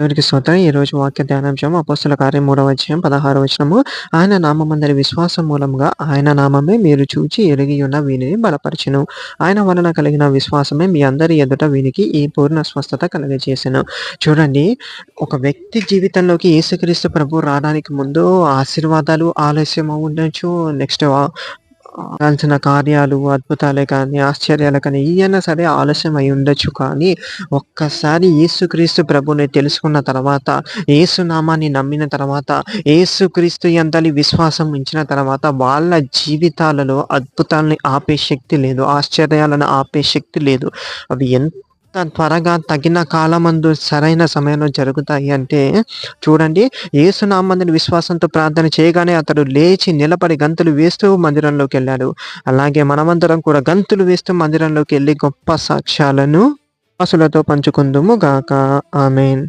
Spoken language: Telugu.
దేవునికి స్తోత్రం. ఈరోజు వాక్య ధ్యానాంశం అపోస్తల కార్యం 3వ అధ్యాయం 16వ వచనము. ఆయన నామమందలి విశ్వాసం మూలముగా ఆయన నామమే మీరు చూచి ఎరిగియున్న వీనిని బలపరచెను. ఆయన వలన కలిగిన విశ్వాసమే మీ అందరి ఎదుట వీనికి ఈ పూర్ణ స్వస్థత కలుగజేసెను. చూడండి, ఒక వ్యక్తి జీవితంలోకి యేసుక్రీస్తు ప్రభువు రావడానికి ముందు ఆశీర్వాదాలు ఆలస్యం అవ్వుండొచ్చు. నెక్స్ట్ కావాల్సిన కార్యాలు, అద్భుతాలే కానీ, ఆశ్చర్యాలే కానీ ఏయైనా సరే ఆలస్యం అయ్యుండొచ్చు. కానీ ఒక్కసారి యేసుక్రీస్తు ప్రభువుని తెలుసుకున్న తర్వాత, యేసు నామాన్ని నమ్మిన తర్వాత, యేసుక్రీస్తు యందలి విశ్వాసం ఉంచిన తర్వాత వాళ్ళ జీవితాలలో అద్భుతాల్ని ఆపే శక్తి లేదు. ఆశ్చర్యాలను ఆపే శక్తి లేదు. అవి ఎంత త్వరగా తగిన కాలమందు సరైన సమయంలో జరుగుతాయి అంటే చూడండి, యేసునామందు విశ్వాసంతో ప్రార్థన చేయగానే అతడు లేచి నిలబడి గంతులు వేస్తూ మందిరంలోకెళ్ళాడు. అలాగే మనమందరం కూడా గంతులు వేస్తూ మందిరంలోకెళ్ళి గొప్ప సాక్ష్యాలను విశ్వాసులతో పంచుకుందుము గాక. ఆమేన్.